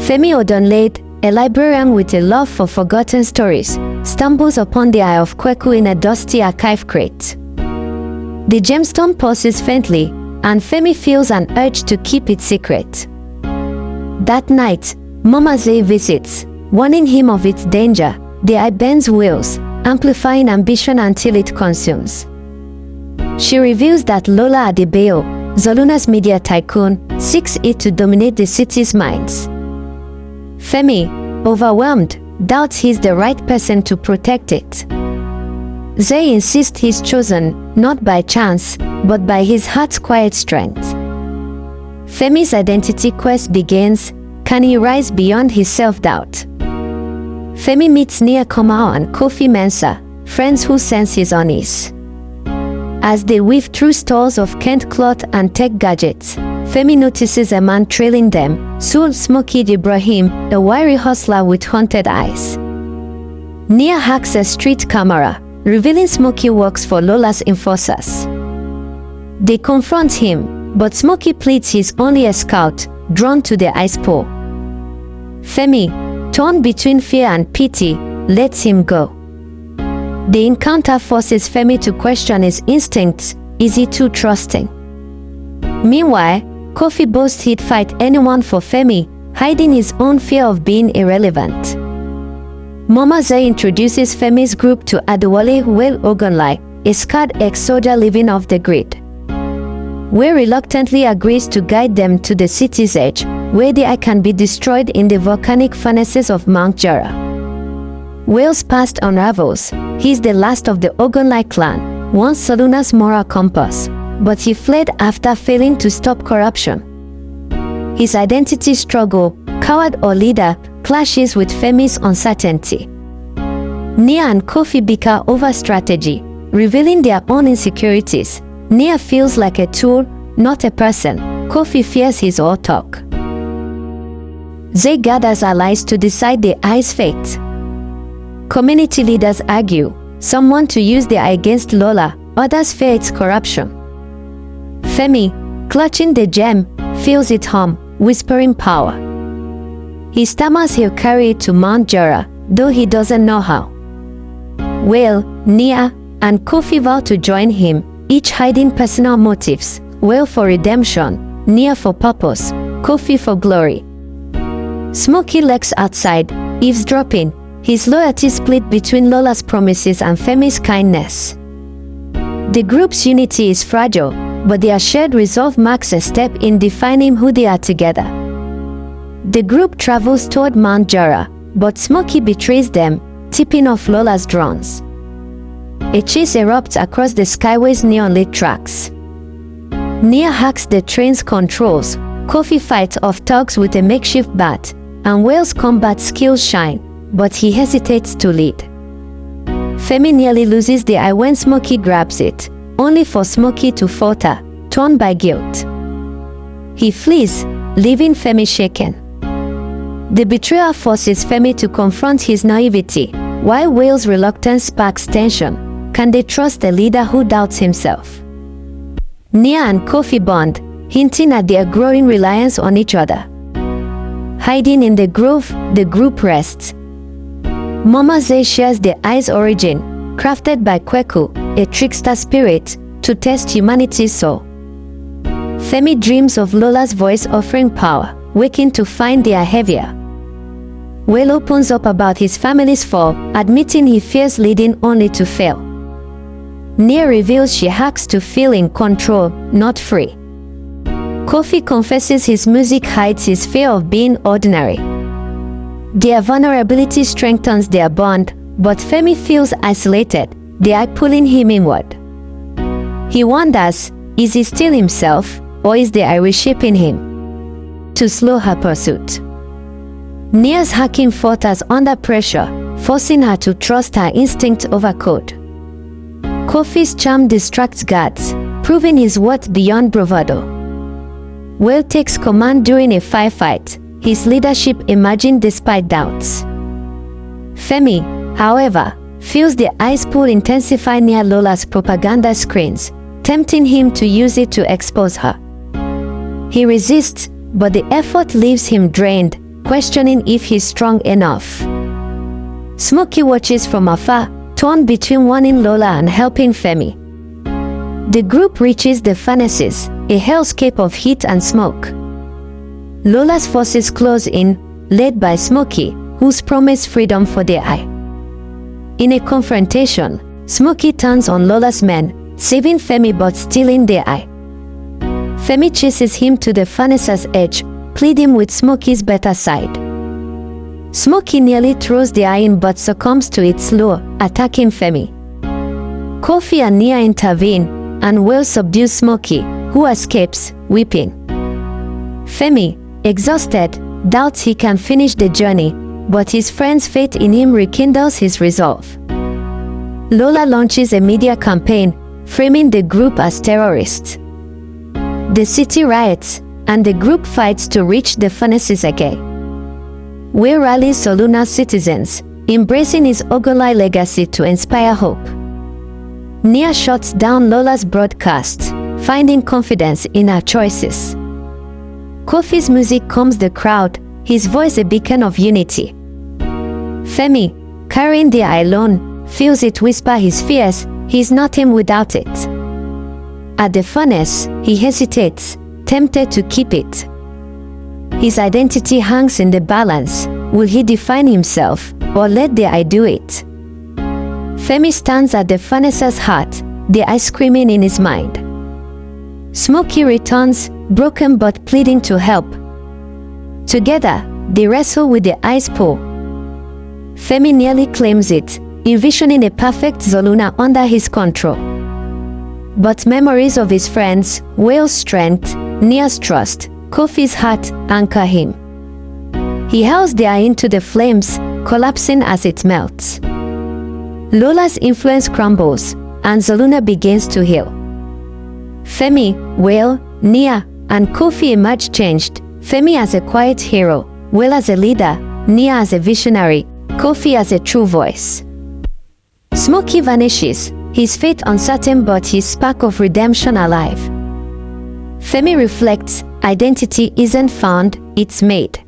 Femi Odunlade, a librarian with a love for forgotten stories, stumbles upon the Eye of Kweku in a dusty archive crate. The gemstone pulses faintly, and Femi feels an urge to keep it secret. That night, Mama Zuri visits, warning him of its danger. The eye bends wheels, amplifying ambition until it consumes. She reveals that Lola Adebayo, Zaluna's media tycoon, seeks it to dominate the city's minds. Femi, overwhelmed, doubts he's the right person to protect it. Zuri insists he's chosen, not by chance, but by his heart's quiet strength. Femi's identity quest begins. Can he rise beyond his self-doubt? Femi meets Nia Komao and Kofi Mensah, friends who sense his unease. As they weave through stalls of Kent cloth and tech gadgets, Femi notices a man trailing them, Smokey Ibrahim, a wiry hustler with haunted eyes. Nia hacks a street camera, revealing Smokey works for Lola's enforcers. They confront him, but Smokey pleads he's only a scout, drawn to the ice pole. Femi, torn between fear and pity, lets him go. The encounter forces Femi to question his instincts. Is he too trusting? Meanwhile, Kofi boasts he'd fight anyone for Femi, hiding his own fear of being irrelevant. Mama Zuri introduces Femi's group to Wale Odunlade, a scarred ex-soldier living off the grid. Wale reluctantly agrees to guide them to the city's edge, where the eye can be destroyed in the volcanic furnaces of Mount Jara. Wale's past unravels. He's the last of the Odunlade clan, once Zaluna's moral compass, but he fled after failing to stop corruption. His identity struggle, coward or leader, clashes with Femi's uncertainty. Nia and Kofi bicker over strategy, revealing their own insecurities. Nia feels like a tool, not a person. Kofi fears his all talk. Zuri gathers allies to decide the eye's fate. Community leaders argue, some want to use the eye against Lola, others fear its corruption. Femi, clutching the gem, feels it hum, whispering power. He stammers he'll carry it to Mount Jara, though he doesn't know how. Wale, Nia, and Kofi vow to join him, each hiding personal motives. Wale for redemption, Nia for purpose, Kofi for glory. Smokey lurks outside, eavesdropping, his loyalty split between Lola's promises and Femi's kindness. The group's unity is fragile, but their shared resolve marks a step in defining who they are together. The group travels toward Mount Jara, but Smokey betrays them, tipping off Lola's drones. A chase erupts across the skyway's neon-lit tracks. Nia hacks the train's controls, Kofi fights off thugs with a makeshift bat, and Wale's combat skills shine, but he hesitates to lead. Femi nearly loses the eye when Smokey grabs it, only for Smokey to falter, torn by guilt. He flees, leaving Femi shaken. The betrayal forces Femi to confront his naivety, while Wale's reluctance sparks tension. Can they trust a leader who doubts himself? Nia and Kofi bond, hinting at their growing reliance on each other. Hiding in the grove, the group rests. Mama Zuri shares the eye's origin, crafted by Kweku, a trickster spirit, to test humanity's soul. Femi dreams of Lola's voice offering power, waking to find they are heavier. Wale opens up about his family's fall, admitting he fears leading only to fail. Nia reveals she hacks to feel in control, not free. Kofi confesses his music hides his fear of being ordinary. Their vulnerability strengthens their bond, but Femi feels isolated, the eye pulling him inward. He wonders, is he still himself, or is the eye reshaping him? To slow her pursuit. Nia's hacking falters under pressure, forcing her to trust her instinct over code. Kofi's charm distracts guards, proving his worth beyond bravado. Wale takes command during a firefight, his leadership emerging despite doubts. Femi, however, feels the ice pool intensify near Lola's propaganda screens, tempting him to use it to expose her. He resists, but the effort leaves him drained, questioning if he's strong enough. Smokey watches from afar, torn between wanting Lola and helping Femi. The group reaches the furnaces, a hellscape of heat and smoke. Lola's forces close in, led by Smokey, who's promised freedom for their eye. In a confrontation, Smokey turns on Lola's men, saving Femi but stealing their eye. Femi chases him to the furnace's edge, pleading with Smokey's better side. Smokey nearly throws the eye in but succumbs to its lure, attacking Femi. Kofi and Nia intervene, and Wale subdues Smokey, who escapes, weeping. Femi, exhausted, doubts he can finish the journey, but his friend's faith in him rekindles his resolve. Lola launches a media campaign, framing the group as terrorists. The city riots, and the group fights to reach the furnaces again. Wale rallies Zaluna's citizens, embracing his Ogolai legacy to inspire hope. Nia shuts down Lola's broadcast, finding confidence in her choices. Kofi's music calms the crowd, his voice a beacon of unity. Femi, carrying the eye alone, feels it whisper his fears, he's nothing without it. At the furnace, he hesitates, tempted to keep it. His identity hangs in the balance. Will he define himself, or let the eye do it? Femi stands at the furnace's heart, the eye screaming in his mind. Smokey returns, broken but pleading to help. Together, they wrestle with the eye's pull. Femi nearly claims it, envisioning a perfect Zaluna under his control. But memories of his friends, Wale's strength, Nia's trust, Kofi's heart anchor him. He hurls the eye into the flames, collapsing as it melts. Lola's influence crumbles, and Zaluna begins to heal. Femi, Wale, Nia, and Kofi emerge changed, Femi as a quiet hero, Wale as a leader, Nia as a visionary, Kofi as a true voice. Smokey vanishes, his fate uncertain but his spark of redemption alive. Femi reflects, identity isn't found, it's made.